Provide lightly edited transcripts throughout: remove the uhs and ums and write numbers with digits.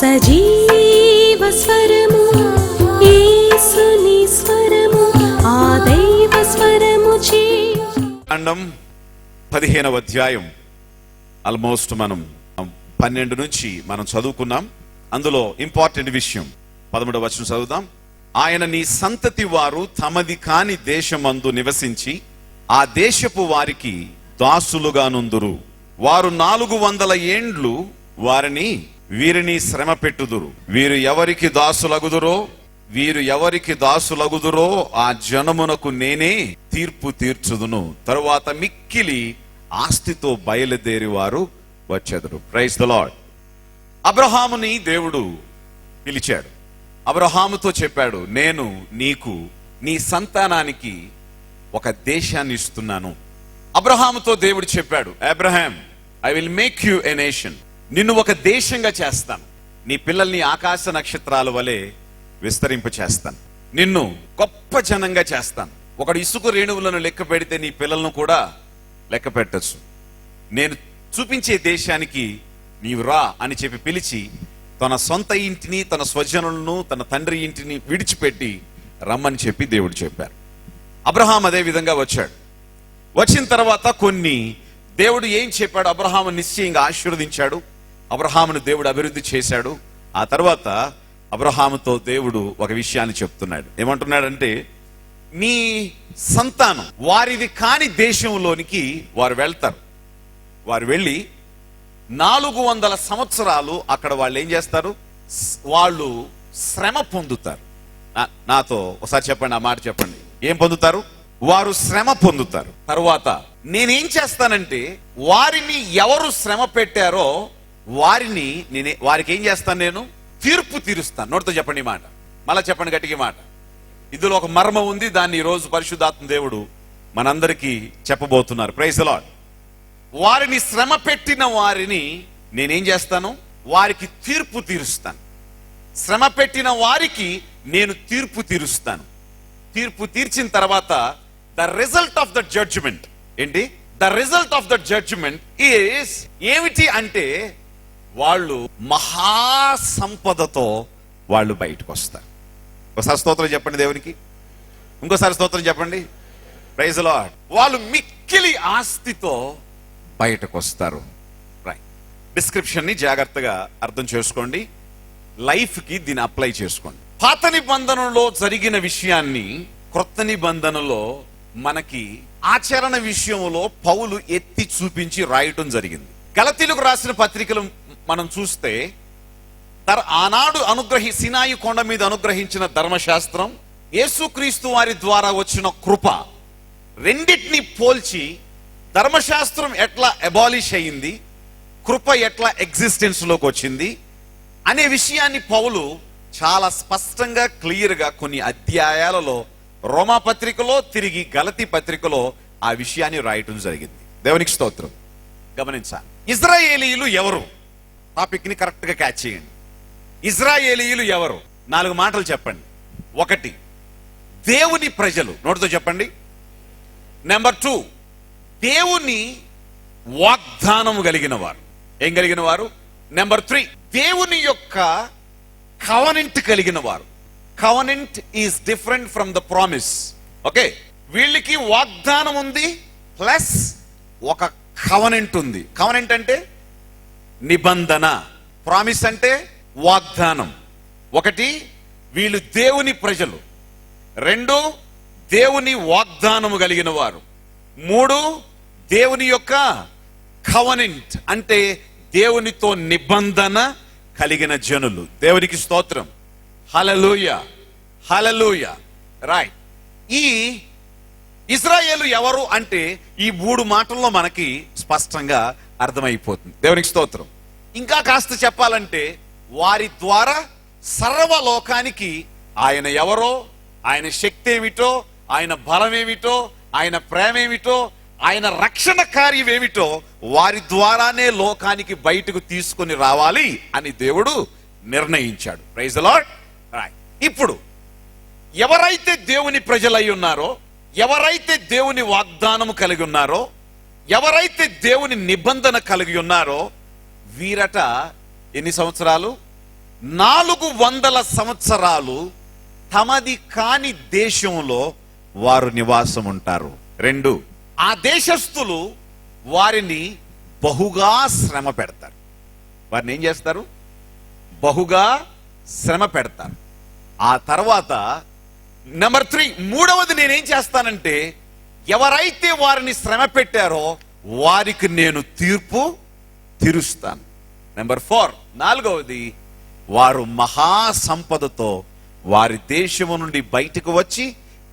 సజీవ స్వరము యేసుని స్వరము ఆ దైవ స్వరము చే కాండం 15వ అధ్యాయం ఆల్మోస్ట్ మనం 12 నుంచి మనం చదువుకున్నాం. అందులో ఇంపార్టెంట్ విషయం 13వ వచనం చదువుదాం. ఆయన నీ సంతతి వారు తమది కాని దేశమందు నివసించి ఆ దేశపు వారికి దాసులుగా నుందురు. వారు 400 ఏండ్లు వీరిని శ్రమ పెట్టుదురు. వీరు ఎవరికి దాసులగుదురో ఆ జనమునకు నేనే తీర్పు తీర్చుదును. తరువాత మిక్కిలి ఆస్తితో బయలుదేరి వారు వచ్చెదరు. Praise the Lord. అబ్రహాముని దేవుడు పిలిచాడు. అబ్రహాముతో చెప్పాడు, నేను నీకు నీ సంతానానికి ఒక దేశాన్ని ఇస్తున్నాను. అబ్రహాముతో దేవుడు చెప్పాడు, Abraham, I will make you a nation. నిన్ను ఒక దేశంగా చేస్తాను. నీ పిల్లల్ని ఆకాశ నక్షత్రాల వలె విస్తరింప చేస్తాను. నిన్ను గొప్ప జనంగా చేస్తాను. ఒకడు ఇసుక రేణువులను లెక్క పెడితే నీ పిల్లలను కూడా లెక్క పెట్టచ్చు. నేను చూపించే దేశానికి నీవు రా అని చెప్పి పిలిచి తన సొంత ఇంటిని, తన స్వజనులను, తన తండ్రి ఇంటిని విడిచిపెట్టి రమ్మని చెప్పి దేవుడు చెప్పారు. అబ్రహాం అదే విధంగా వచ్చాడు. వచ్చిన తర్వాత దేవుడు ఏం చెప్పాడు? అబ్రహాము నిశ్చయంగా ఆశీర్వదించాడు. అబ్రహామును దేవుడు అభివృద్ధి చేశాడు. ఆ తర్వాత అబ్రహాముతో దేవుడు ఒక విషయాన్ని చెప్తున్నాడు. ఏమంటున్నాడంటే, నీ సంతానం వారిది కాని దేశంలోనికి వారు వెళ్తారు. వారు వెళ్ళి 400 సంవత్సరాలు అక్కడ వాళ్ళు ఏం చేస్తారు? వాళ్ళు శ్రమ పొందుతారు. నాతో ఒకసారి చెప్పండి, ఆ మాట చెప్పండి. ఏం పొందుతారు? వారు శ్రమ పొందుతారు. తరువాత నేనేం చేస్తానంటే, వారిని ఎవరు శ్రమ పెట్టారో వారికి ఏం చేస్తాను? నేను తీర్పు తీరుస్తాను. నోటితో చెప్పండి ఈ మాట, మళ్ళా చెప్పండి గట్టిగా మాట. ఇందులో ఒక మర్మం ఉంది. దాన్ని ఈ రోజు పరిశుద్ధాత్మ దేవుడు మనందరికీ చెప్పబోతున్నారు. Praise the Lord. వారిని శ్రమ పెట్టిన వారిని నేనేం చేస్తాను? వారికి తీర్పు తీరుస్తాను. శ్రమ పెట్టిన వారికి నేను తీర్పు తీరుస్తాను. తీర్పు తీర్చిన తర్వాత the result of the judgment ఏంటి? The result of the judgment is ఏమిటి అంటే, వాళ్ళు మహాసంపదతో వాళ్ళు బయటకు వస్తారు. ఒకసారి స్తోత్రం చెప్పండి దేవునికి. ఇంకోసారి స్తోత్రం చెప్పండి. Praise the Lord. వాళ్ళు మిక్కిలి ఆస్తితో బయటకు వస్తారు. రైట్. డిస్క్రిప్షన్ ని జాగ్రత్తగా అర్థం చేసుకోండి. లైఫ్ కి దీన్ని అప్లై చేసుకోండి. పాత నిబంధనలో జరిగిన విషయాన్ని క్రొత్త నిబంధనలో మనకి ఆచరణ విషయంలో పౌలు ఎత్తి చూపించి రాయటం జరిగింది. గలతీయులకు రాసిన పత్రికలు మనం చూస్తే, ఆనాడు సినాయి కొండ మీద అనుగ్రహించిన ధర్మశాస్త్రం, యేసుక్రీస్తు వారి ద్వారా వచ్చిన కృప, రెండింటిని పోల్చి ధర్మశాస్త్రం ఎట్లా అబాలిష్ అయింది, కృప ఎట్లా ఎగ్జిస్టెన్స్ లోకి వచ్చింది అనే విషయాన్ని పౌలు చాలా స్పష్టంగా క్లియర్గా కొన్ని అధ్యాయాలలో రోమా పత్రికలో, తిరిగి గలతీ పత్రికలో ఆ విషయాన్ని రాయటం జరిగింది. దేవునికి స్తోత్రం. గమనించాలి. ఇజ్రాయేలీయులు ఎవరు? టాపిక్ ని కరెక్ట్ గా క్యాచ్ చేయండి. ఇజ్రాయేలీయులు ఎవరు? 4 మాటలు చెప్పండి. 1, దేవుని ప్రజలు. నోటితో చెప్పండి. నెంబర్ 2, దేవుని వాగ్దానం కలిగిన వారు. ఏం కలిగిన వారు? నెంబర్ 3, దేవుని యొక్క కవనెంట్ కలిగిన వారు. Covenant is different from the promise. Okay, వీళ్ళకి వాగ్దానం ఉంది, ప్లస్ ఒక కవనెంట్ ఉంది. కవనెంట్ అంటే నిబంధన, ప్రామిస్ అంటే వాగ్దానం. 1, వీళ్ళు దేవుని ప్రజలు. 2, దేవుని వాగ్దానము కలిగిన వారు. 3, దేవుని యొక్క కవనెంట్ అంటే దేవునితో నిబంధన కలిగిన జనులు. దేవునికి స్తోత్రం. హల్లెలూయా, హల్లెలూయా. రైట్. ఈ ఇశ్రాయేలు ఎవరు అంటే ఈ 3 మాటల్లో మనకి స్పష్టంగా అర్థమైపోతుంది. దేవునికి స్తోత్రం. ఇంకా కాస్త చెప్పాలంటే, వారి ద్వారా సర్వలోకానికి ఆయన ఎవరో, ఆయన శక్తి ఏమిటో, ఆయన బలం ఏమిటో, ఆయన ప్రేమ ఏమిటో, ఆయన రక్షణ కార్యం ఏమిటో వారి ద్వారానే లోకానికి బయటకు తీసుకొని రావాలి అని దేవుడు నిర్ణయించాడు. Praise the Lord. రైట్. ఇప్పుడు ఎవరైతే దేవుని ప్రజలై ఉన్నారో, ఎవరైతే దేవుని వాగ్దానము కలిగి ఉన్నారో, ఎవరైతే దేవుని నిబంధన కలిగి ఉన్నారో, వీరట ఎన్ని సంవత్సరాలు? 400 సంవత్సరాలు తమది కాని దేశంలో వారు నివాసం ఉంటారు. 2, ఆ దేశస్థులు వారిని బహుగా శ్రమ పెడతారు. వారిని ఏం చేస్తారు? బహుగా శ్రమ పెడతారు. ఆ తర్వాత నెంబర్ 3, మూడవది నేనేం చేస్తానంటే, ఎవరైతే వారిని శ్రమ పెట్టారో వారికి నేను తీర్పు తీరుస్తాను. నెంబర్ 4, నాలుగవది, వారు మహా సంపదతో వారి దేశము నుండి బయటకు వచ్చి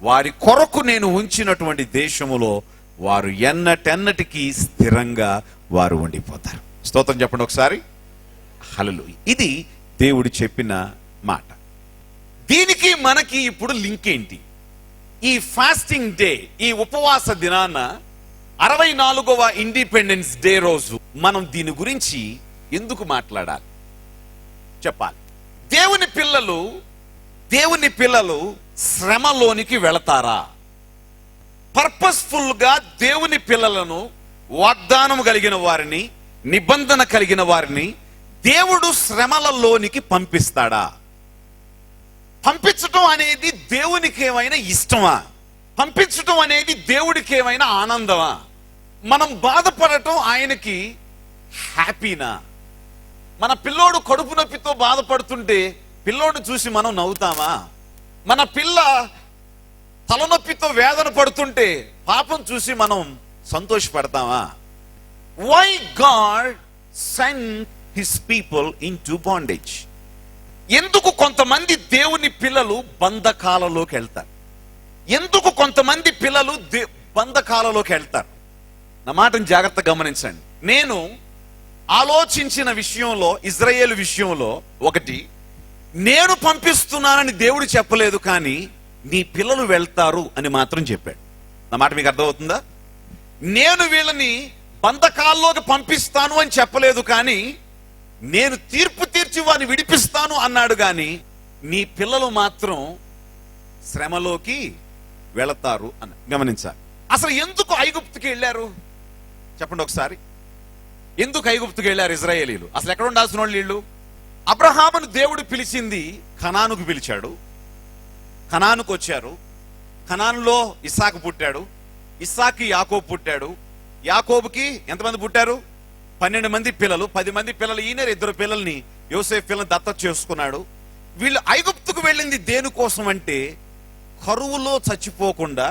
వారి కొరకు నేను ఉంచినటువంటి దేశములో వారు ఎన్నటెన్నటికీ స్థిరంగా వారు ఉండిపోతారు. స్తోత్రం చెప్పండి ఒకసారి. హల్లెలూయా. ఇది దేవుడు చెప్పిన మాట. దీనికి మనకి ఇప్పుడు లింక్ ఏంటి? ఈ ఫాస్టింగ్ డే, ఈ ఉపవాస దినాన 64వ ఇండిపెండెన్స్ డే రోజు మనం దీని గురించి ఎందుకు మాట్లాడాలి చెప్పాలి. దేవుని పిల్లలు శ్రమలోనికి వెళతారా? పర్పస్ఫుల్ గా దేవుని పిల్లలను, వాగ్దానం కలిగిన వారిని, నిబంధన కలిగిన వారిని దేవుడు శ్రమలలోనికి పంపిస్తాడా? పంపించటం అనేది దేవునికి ఏమైనా ఇష్టమా? పంపించటం అనేది దేవుడికి ఏమైనా ఆనందమా? మనం బాధపడటం ఆయనకి హ్యాపీనా? మన పిల్లోడు కడుపు నొప్పితో బాధపడుతుంటే పిల్లోడిని చూసి మనం నవ్వుతామా? మన పిల్ల తలనొప్పితో వేదన పడుతుంటే పాపం చూసి మనం సంతోషపడతామా? Why God send his people into bondage? ఎందుకు కొంతమంది దేవుని పిల్లలు బంధకాలలోకి వెళ్తారు? ఎందుకు కొంతమంది పిల్లలు బంధకాలలోకి వెళ్తారు? నా మాటను జాగ్రత్తగా గమనించండి. నేను ఆలోచించిన విషయంలో, ఇజ్రాయేలు విషయంలో, ఒకటి, నేను పంపిస్తున్నానని దేవుడు చెప్పలేదు, కానీ నీ పిల్లలు వెళ్తారు అని మాత్రం చెప్పాడు. నా మాట మీకు అర్థమవుతుందా? నేను వీళ్ళని బంధకాల్లోకి పంపిస్తాను అని చెప్పలేదు, కానీ నేను తీర్పు తీర్చి వారిని విడిపిస్తాను అన్నాడు. కానీ నీ పిల్లలు మాత్రం శ్రమలోకి వెళతారు అని గమనించాలి. అసలు ఎందుకు ఐగుప్తుకి వెళ్ళారు చెప్పండి ఒకసారి. ఎందుకు ఐగుప్తుకి వెళ్ళారు ఇజ్రాయేలీలు? అసలు ఎక్కడ ఉండాల్సిన వాళ్ళు వీళ్ళు? అబ్రహామును దేవుడు పిలిచింది కనానుకు పిలిచాడు. కనానుకు వచ్చారు. కనానులో ఇస్సాకు పుట్టాడు. ఇస్సాకి యాకోబు పుట్టాడు. యాకోబుకి ఎంతమంది పుట్టారు? 12 మంది పిల్లలు. 10 మంది పిల్లలు ఈయన, 2 పిల్లల్ని యోసేపు పిల్లల్ని దత్తత చేసుకున్నాడు. వీళ్ళు ఐగుప్తుకు వెళ్ళింది దేనికోసం అంటే, కరువులో చచ్చిపోకుండా,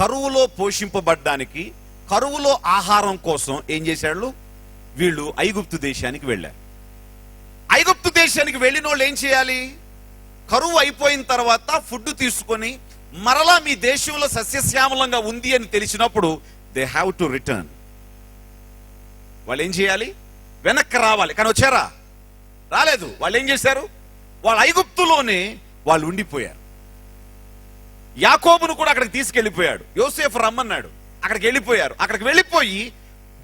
కరువులో పోషింపబడ్డానికి, కరువులో ఆహారం కోసం ఏం చేశాడు? వీళ్ళు ఐగుప్తు దేశానికి వెళ్ళారు. ఐగుప్తు దేశానికి వెళ్ళిన వాళ్ళు ఏం చేయాలి? కరువు అయిపోయిన తర్వాత ఫుడ్ తీసుకొని మరలా మీ దేశంలో సస్యశ్యామలంగా ఉంది అని తెలిసినప్పుడు దే హ్యావ్ టు రిటర్న్. వాళ్ళు ఏం చేయాలి? వెనక్కి రావాలి. కానీ వచ్చారా? రాలేదు. వాళ్ళు ఏం చేశారు? వాళ్ళు ఐగుప్తులోనే వాళ్ళు ఉండిపోయారు. యాకోబును కూడా అక్కడికి తీసుకెళ్లిపోయాడు. యోసేఫు రమ్మన్నాడు, అక్కడికి వెళ్ళిపోయారు. అక్కడికి వెళ్ళిపోయి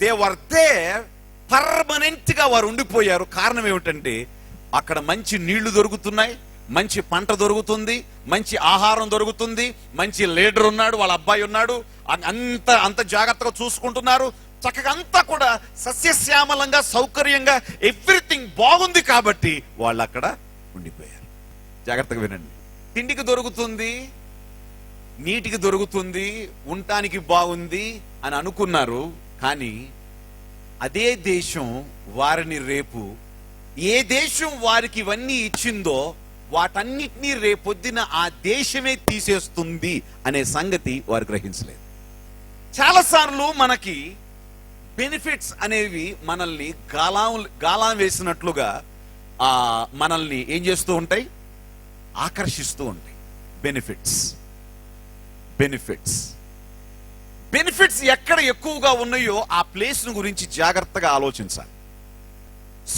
దే వర్ దేర్ పర్మనెంట్ గా వారు ఉండిపోయారు. కారణం ఏమిటంటే, అక్కడ మంచి నీళ్లు దొరుకుతున్నాయి, మంచి పంట దొరుకుతుంది, మంచి ఆహారం దొరుకుతుంది, మంచి లీడర్ ఉన్నాడు, వాళ్ళ అబ్బాయి ఉన్నాడు, అంత జాగ్రత్తగా చూసుకుంటున్నారు. చక్కగా అంతా కూడా సస్యశ్యామలంగా, సౌకర్యంగా, ఎవ్రీథింగ్ బాగుంది. కాబట్టి వాళ్ళు అక్కడ ఉండిపోయారు. జాగ్రత్తగా వినండి. తిండికి దొరుకుతుంది, నీటికి దొరుకుతుంది, ఉండటానికి బాగుంది అని అనుకున్నారు. కానీ అదే దేశం వారిని రేపు, ఏ దేశం వారికి ఇవన్నీ ఇచ్చిందో వాటన్నిటినీ రేపొద్దున ఆ దేశమే తీసేస్తుంది అనే సంగతి వారు గ్రహించలేదు. చాలాసార్లు మనకి బెనిఫిట్స్ అనేవి మనల్ని గాలం వేసినట్లుగా మనల్ని ఏం చేస్తూ ఉంటాయి? ఆకర్షిస్తూ ఉంటాయి. బెనిఫిట్స్ ఎక్కడ ఎక్కువగా ఉన్నాయో ఆ ప్లేస్ గురించి జాగ్రత్తగా ఆలోచించాలి.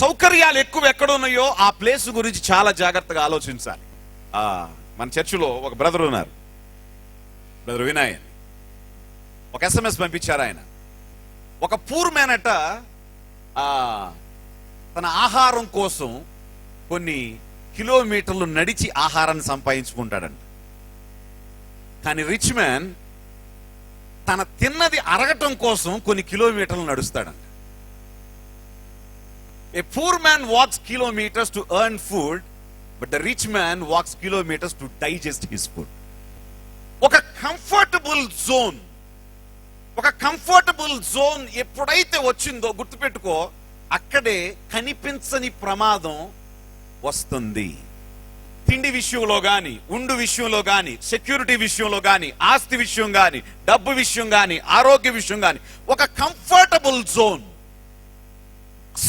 సౌకర్యాలు ఎక్కువ ఎక్కడ ఉన్నాయో ఆ ప్లేస్ గురించి చాలా జాగ్రత్తగా ఆలోచించాలి. మన చర్చిలో ఒక బ్రదర్ ఉన్నారు, బ్రదర్ వినయ్. ఒక SMS పంపించారు. ఆయన ఒక పూర్ మ్యాన్ అట, తన ఆహారం కోసం కొన్ని కిలోమీటర్లు నడిచి ఆహారాన్ని సంపాదించుకుంటాడంట. కానీ రిచ్ మ్యాన్ తన తిన్నది అరగటం కోసం కొన్ని కిలోమీటర్లు నడుస్తాడంట. A poor man walks kilometers to earn food, but the rich man walks kilometers to digest his food. ఒక కంఫర్టబుల్ జోన్ ఎప్పుడైతే వచ్చిందో గుర్తుపెట్టుకో, అక్కడే కనిపించని ప్రమాదం వస్తుంది. తిండి విషయంలో గాని, ఉండు విషయంలో గాని, సెక్యూరిటీ విషయంలో గాని, ఆస్తి విషయం గాని, డబ్బు విషయం గాని, ఆరోగ్య విషయం గాని, ఒక కంఫర్టబుల్ జోన్,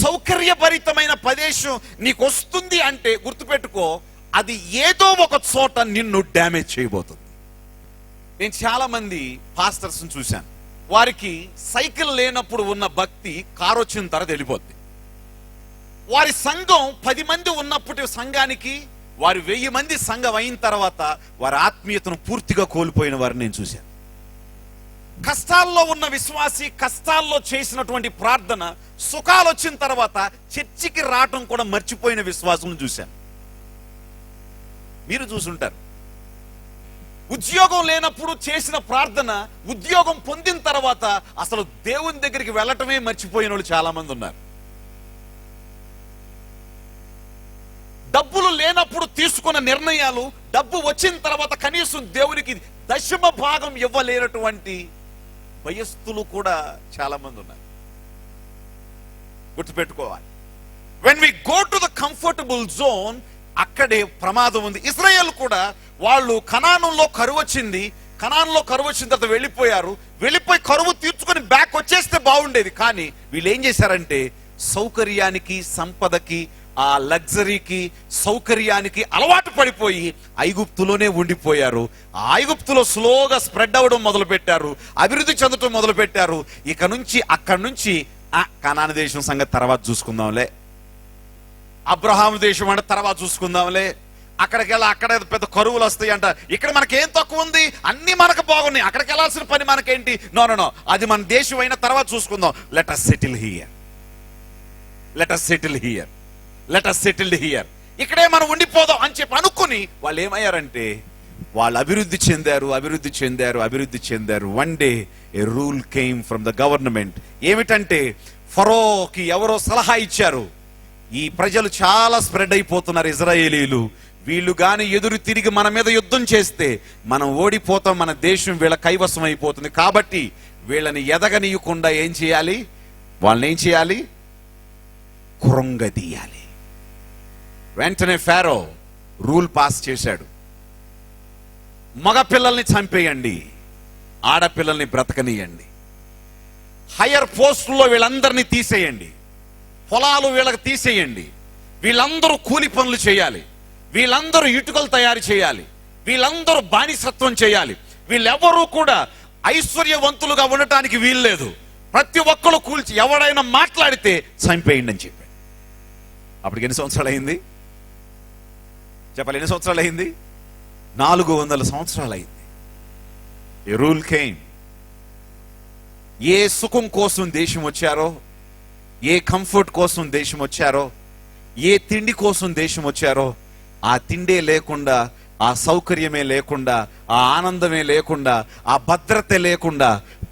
సౌకర్యభరితమైన ప్రదేశం నీకు వస్తుంది అంటే గుర్తుపెట్టుకో, అది ఏదో ఒక చోట నిన్ను డ్యామేజ్ చేయబోతుంది. నేను చాలా మంది పాస్టర్స్ చూశాను, వారికి సైకిల్ లేనప్పుడు ఉన్న భక్తి కారు వచ్చిన తర్వాత వెళ్ళిపోద్ది. వారి సంఘం 10 మంది ఉన్నప్పుడు సంఘానికి వారు 1000 మంది సంఘం అయిన తర్వాత వారి ఆత్మీయతను పూర్తిగా కోల్పోయిన వారిని నేను చూశాను. కష్టాల్లో ఉన్న విశ్వాసి కష్టాల్లో చేసినటువంటి ప్రార్థన సుఖాలు వచ్చిన తర్వాత చర్చికి రావటం కూడా మర్చిపోయిన విశ్వాసం చూశాను. మీరు చూసుంటారు. ఉద్యోగం లేనప్పుడు చేసిన ప్రార్థన ఉద్యోగం పొందిన తర్వాత అసలు దేవుని దగ్గరికి వెళ్ళటమే మర్చిపోయిన వాళ్ళు చాలా మంది ఉన్నారు. డబ్బులు లేనప్పుడు తీసుకున్న నిర్ణయాలు డబ్బు వచ్చిన తర్వాత కనీసం దేవునికి దశమ భాగం ఇవ్వలేనటువంటి వయస్సులు కూడా చాలా మంది ఉన్నారు. గుర్తుపెట్టుకోవాలి, when we go to the comfortable zone, అక్కడే ప్రమాదం ఉంది. ఇశ్రాయేల్ కూడా వాళ్ళు కనానులో కరువు వచ్చింది, కనానులో కరువు వచ్చిన తర్వాత వెళ్ళిపోయి కరువు తీర్చుకొని బ్యాక్ వచ్చేస్తే బాగుండేది. కానీ వీళ్ళు ఏం చేశారంటే సౌకర్యానికి, సంపదకి, ఆ లగ్జరీకి, సౌకర్యానికి అలవాటు పడిపోయి ఐగుప్తులోనే ఉండిపోయారు. ఆ ఐగుప్తులో స్లోగా స్ప్రెడ్ అవ్వడం మొదలు పెట్టారు, అభివృద్ధి చెందడం మొదలు పెట్టారు. అక్కడి నుంచి కనాను దేశం సంగతి తర్వాత చూసుకుందాంలే, అబ్రహాము దేశం అంటే తర్వాత చూసుకుందాంలే, అక్కడికి వెళ్ళి అక్కడ పెద్ద కరువులు వస్తాయి అంట, ఇక్కడ మనకేం తక్కువ ఉంది, అన్ని మనకు బాగున్నాయి, అక్కడికి వెళ్ళాల్సిన పని మనకేంటి, నో అది మన దేశం అయిన తర్వాత చూసుకుందాం, లెట్ us settle here, ఇక్కడే మనం ఉండిపోదాం అని చెప్పి అనుకుని వాళ్ళు ఏమయ్యారంటే వాళ్ళు అభివృద్ధి చెందారు. One day A rule came from the government. ఏమిటంటే ఫరోకి ఎవరో సలహా ఇచ్చారు, ఈ ప్రజలు చాలా స్ప్రెడ్ అయిపోతున్నారు, ఇజ్రాయేలీలు, వీళ్ళు గాని ఎదురు తిరిగి మన మీద యుద్ధం చేస్తే మనం ఓడిపోతాం, మన దేశం వీళ్ళ కైవసం అయిపోతుంది. కాబట్టి వీళ్ళని ఎదగనీయకుండా వాళ్ళని ఏం చేయాలి, కృంగదీయాలి. వెంటనే ఫారో రూల్ పాస్ చేశాడు, మగ పిల్లల్ని చంపేయండి, ఆడపిల్లల్ని బ్రతకనీయండి, హయ్యర్ పోస్టుల్లో వీళ్ళందరినీ తీసేయండి, పొలాలు వీళ్ళకి తీసేయండి, వీళ్ళందరూ కూలి పనులు చేయాలి, వీళ్ళందరూ ఇటుకలు తయారు చేయాలి, వీళ్ళందరూ బానిసత్వం చేయాలి, వీళ్ళెవరూ కూడా ఐశ్వర్యవంతులుగా ఉండటానికి వీల్లేదు, ప్రతి ఒక్కరు కూల్చి ఎవడైనా మాట్లాడితే చంపేయండి అని చెప్పాడు. అప్పటికి ఎన్ని సంవత్సరాలు అయింది చెప్పాలి? ఎన్ని సంవత్సరాలు అయింది? 400 సంవత్సరాలు అయింది. ఏ రూల్ కేమ్. ఏ సుఖం కోసం దేశం వచ్చారో, ఏ కంఫర్ట్ కోసం దేశం వచ్చారో, ఏ తిండి కోసం దేశం వచ్చారో, ఆ తిండే లేకుండా, ఆ సౌకర్యమే లేకుండా, ఆ ఆనందమే లేకుండా, ఆ భద్రత లేకుండా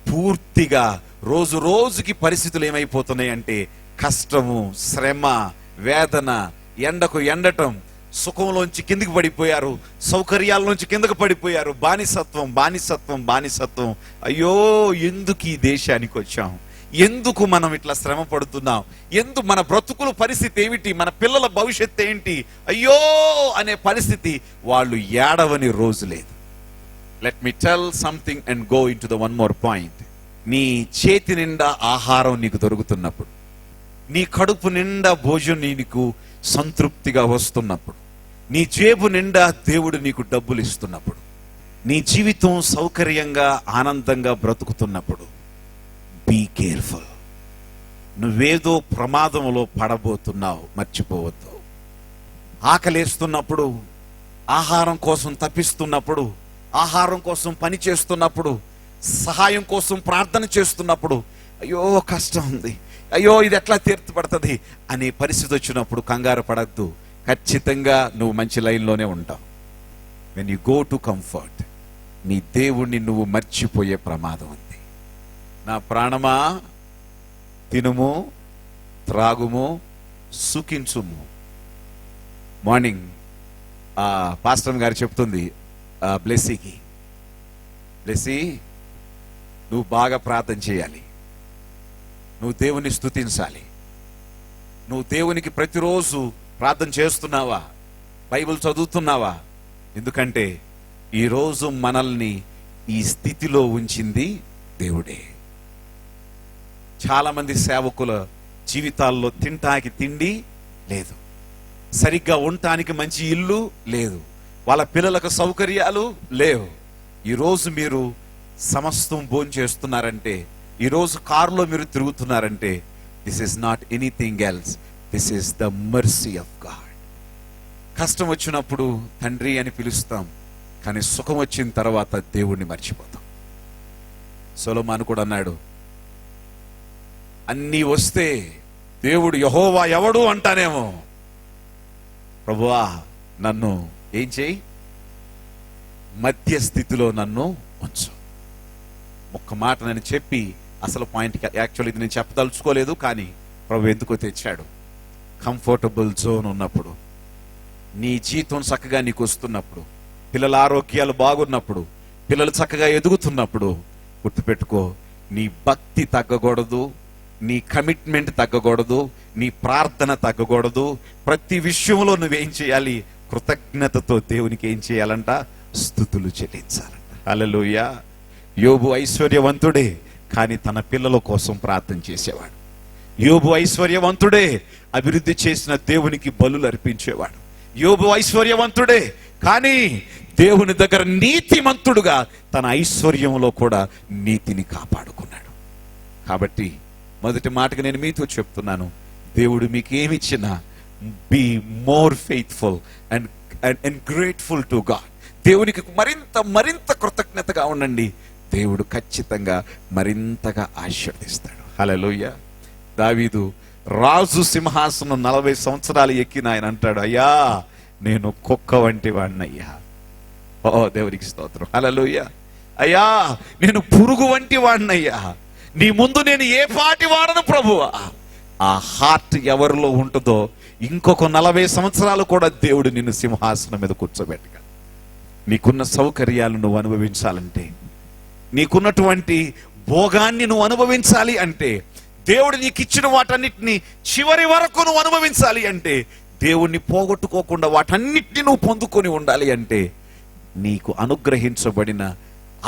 పూర్తిగా రోజు రోజుకి పరిస్థితులు ఏమైపోతున్నాయి అంటే కష్టము, శ్రమ, వేదన, ఎండకు ఎండటం, సుఖంలోంచి కిందికి పడిపోయారు, సౌకర్యాల్లోంచి కిందకు పడిపోయారు, బానిసత్వం. అయ్యో, ఎందుకు ఈ దేశానికి వచ్చాం, ఎందుకు మనం ఇట్లా శ్రమ పడుతున్నాం, మన బ్రతుకుల పరిస్థితి ఏమిటి, మన పిల్లల భవిష్యత్తు ఏంటి, అయ్యో అనే పరిస్థితి వాళ్ళు ఏడవని రోజు లేదు. Let me tell something and go in to the one more point. నీ చేతి నిండా ఆహారం నీకు దొరుకుతున్నప్పుడు, నీ కడుపు నిండా భోజనం నీకు సంతృప్తిగా వస్తున్నప్పుడు, నీ జేబు నిండా దేవుడు నీకు డబ్బులు ఇస్తున్నప్పుడు, నీ జీవితం సౌకర్యంగా ఆనందంగా బ్రతుకుతున్నప్పుడు, బీ కేర్ఫుల్. నువ్వేదో ప్రమాదంలో పడబోతున్నావు, మర్చిపోవద్దు. ఆకలేస్తున్నప్పుడు, ఆహారం కోసం తప్పిస్తున్నప్పుడు, ఆహారం కోసం పని చేస్తున్నప్పుడు, సహాయం కోసం ప్రార్థన చేస్తున్నప్పుడు, అయ్యో కష్టం ఉంది, అయ్యో ఇది ఎట్లా తీర్చబడుతుంది అనే పరిస్థితి వచ్చినప్పుడు కంగారు పడద్దు. ఖచ్చితంగా నువ్వు మంచి లైన్లోనే ఉంటావు. When you go to comfort, నీ దేవుణ్ణి నువ్వు మర్చిపోయే ప్రమాదం ఉంది. నా ప్రాణమా, తినుము, త్రాగుము, సుఖించుము. మార్నింగ్ పాస్టర్ గారు చెప్తుంది బ్లెస్సీకి, బ్లెస్సీ నువ్వు బాగా ప్రార్థన చేయాలి, నువ్వు దేవుని స్తుతించాలి. నువ్వు దేవునికి ప్రతిరోజు ప్రార్థన చేస్తున్నావా, బైబిల్ చదువుతున్నావా? ఎందుకంటే ఈరోజు మనల్ని ఈ స్థితిలో ఉంచింది దేవుడే. చాలా మంది సేవకుల జీవితాల్లో తింటానికి తిండి లేదు, సరిగ్గా ఉండటానికి మంచి ఇల్లు లేదు, వాళ్ళ పిల్లలకు సౌకర్యాలు లేవు. ఈరోజు మీరు సమస్తం భోంచేస్తున్నారంటే, ఈరోజు కారులో మీరు తిరుగుతున్నారంటే, this is not anything else, this is the mercy of God. కష్టం వచ్చినప్పుడు తండ్రి అని పిలుస్తాం, కానీ సుఖం వచ్చిన తర్వాత దేవుణ్ణి మర్చిపోతాం. సొలొమోను కూడా అన్నాడు, అన్నీ వస్తే దేవుడు యెహోవా ఎవడు అంటానేమో, ప్రభువా నన్ను ఏం చేయి, మధ్య స్థితిలో నన్ను ఉంచు. ఒక్క మాట నేను చెప్పి అసలు పాయింట్, యాక్చువల్లీ ఇది నేను చెప్పదలుచుకోలేదు, కానీ ప్రభు ఎందుకో తెచ్చాడు. కంఫర్టబుల్ జోన్ ఉన్నప్పుడు, నీ జీతం చక్కగా నీకు వస్తున్నప్పుడు, పిల్లల ఆరోగ్యాలు బాగున్నప్పుడు, పిల్లలు చక్కగా ఎదుగుతున్నప్పుడు గుర్తుపెట్టుకో, నీ భక్తి తగ్గకూడదు, నీ కమిట్మెంట్ తగ్గకూడదు, నీ ప్రార్థన తగ్గకూడదు. ప్రతి విషయంలో నువ్వేం చేయాలి, కృతజ్ఞతతో దేవునికి ఏం చేయాలంట, స్తుతులు చెల్లించాలంట. హల్లెలూయా. యోబు ఐశ్వర్యవంతుడే, కానీ తన పిల్లల కోసం ప్రార్థన చేసేవాడు. యోబు ఐశ్వర్యవంతుడే, అభివృద్ధి చేసిన దేవునికి బలులు అర్పించేవాడు. యోబు ఐశ్వర్యవంతుడే, కానీ దేవుని దగ్గర నీతిమంతుడుగా తన ఐశ్వర్యంలో కూడా నీతిని కాపాడుకున్నాడు. కాబట్టి మొదటి మాటగా నేను మీతో చెప్తున్నాను, దేవుడు మీకు ఏమిచ్చినా be more faithful and grateful to God. దేవునికి మరింత కృతజ్ఞతగా ఉండండి. దేవుడు ఖచ్చితంగా మరింతగా ఆశీర్వదిస్తాడు. హల్లెలూయా. దావీదు రాజు సింహాసనం 40 సంవత్సరాలు ఎక్కిన ఆయన అంటాడు, అయ్యా నేను కుక్క వంటి వాడినయ్యా. ఓ దేవునికి స్తోత్రం. హల్లెలూయా. అయ్యా నేను పురుగు వంటి వాడినయ్యా, నీ ముందు నేను ఏ పాటి వాడను ప్రభువా. ఆ హార్ట్ ఎవరిలో ఉంటుందో ఇంకొక 40 సంవత్సరాలు కూడా దేవుడు నిన్ను సింహాసనం మీద కూర్చోబెట్టగలడు. నీకున్న సౌకర్యాలు నువ్వు అనుభవించాలంటే, నీకున్నటువంటి భోగాన్ని నువ్వు అనుభవించాలి అంటే, దేవుడు నీకు ఇచ్చిన వాటన్నిటిని చివరి వరకు నువ్వు అనుభవించాలి అంటే, దేవుణ్ణి పోగొట్టుకోకుండా వాటన్నిటిని నువ్వు పొందుకొని ఉండాలి అంటే, నీకు అనుగ్రహించబడిన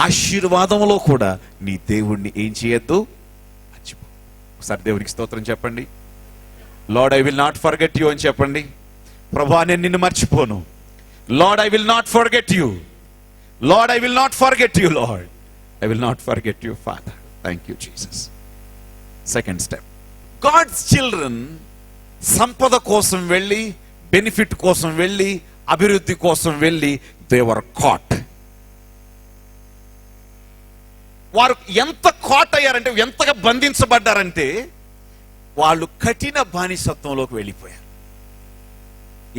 ఆశీర్వాదంలో కూడా నీ దేవుణ్ణి ఏం చేయొద్దు, మర్చిపో. ఒకసారి దేవునికి స్తోత్రం చెప్పండి. Lord I will not forget you అని చెప్పండి. ప్రభువా నేను నిన్ను మర్చిపోను. Lord I will not forget you. Lord I will not forget you. Lord I will not forget you father. Thank you Jesus. Second step, God's children సంపద కోసం వెళ్ళి, benefit కోసం వెళ్ళి, అభివృద్ధి కోసం వెళ్ళి దే వర్ కాట్. వారు ఎంత కాట్ అయ్యారంటే, ఎంతగా బంధించబడ్డారంటే, వాళ్ళు కఠిన బానిసత్వంలోకి వెళ్ళిపోయారు.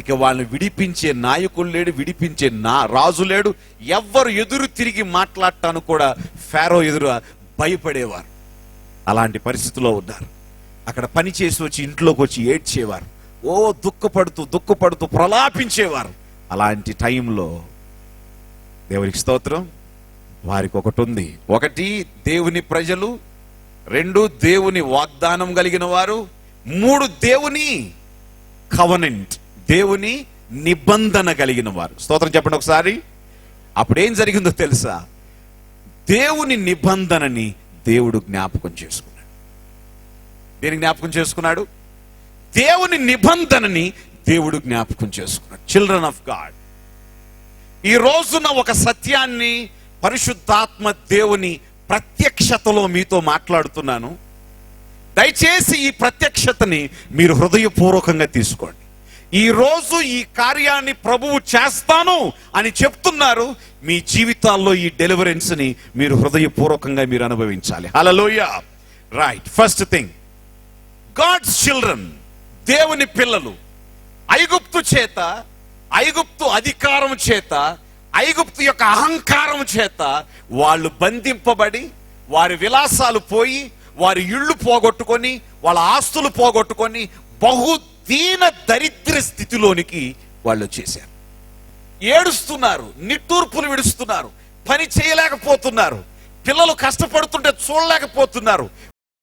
ఇక వాళ్ళని విడిపించే నాయకులు లేడు, విడిపించే రాజు లేడు. ఎవ్వరు ఎదురు తిరిగి మాట్లాడటాను కూడా ఫారో ఎదురు భయపడేవారు. అలాంటి పరిస్థితిలో ఉన్నారు. అక్కడ పని చేసి వచ్చి ఇంట్లోకి వచ్చి ఏడ్చేవారు. ఓ దుఃఖపడుతూ ప్రలాపించేవారు. అలాంటి టైంలో దేవునికి స్తోత్రం, వారికి ఒకటి ఉంది. ఒకటి దేవుని ప్రజలు, 2 దేవుని వాగ్దానం కలిగిన వారు, 3 దేవుని కవనెంట్, దేవుని నిబంధన కలిగిన వారు. స్తోత్రం చెప్పండి ఒకసారి. అప్పుడేం జరిగిందో తెలుసా? దేవుని నిబంధనని దేవుడు జ్ఞాపకం చేసుకున్నాడు. దేని జ్ఞాపకం చేసుకున్నాడు? దేవుని నిబంధనని దేవుడు జ్ఞాపకం చేసుకున్నాడు. చిల్డ్రన్ ఆఫ్ గాడ్, ఈ రోజున ఒక సత్యాన్ని పరిశుద్ధాత్మ దేవుని ప్రత్యక్షతలో మీతో మాట్లాడుతున్నాను. దయచేసి ఈ ప్రత్యక్షతని మీరు హృదయపూర్వకంగా తీసుకోండి. ఈ రోజు ఈ కార్యాన్ని ప్రభువు చేస్తాను అని చెప్తున్నారు. మీ జీవితాల్లో ఈ డెలివరెన్స్ ని మీరు హృదయపూర్వకంగా మీరు అనుభవించాలి. Hallelujah. Right. First thing, God's children, దేవుని పిల్లలు ఐగుప్తు చేత, ఐగుప్తు అధికారం చేత, ఐగుప్తు యొక్క అహంకారం చేత వాళ్ళు బంధింపబడి, వారి విలాసాలు పోయి, వారి ఇళ్ళు పోగొట్టుకొని, వాళ్ళ ఆస్తులు పోగొట్టుకొని, బహు దీన దరిద్ర స్థితిలోనికి వాళ్ళు వచ్చేసారు. ఏడుస్తున్నారు, నిట్టూర్పులు విడుస్తున్నారు, పని చేయలేకపోతున్నారు, పిల్లలు కష్టపడుతుంటే చూడలేకపోతున్నారు,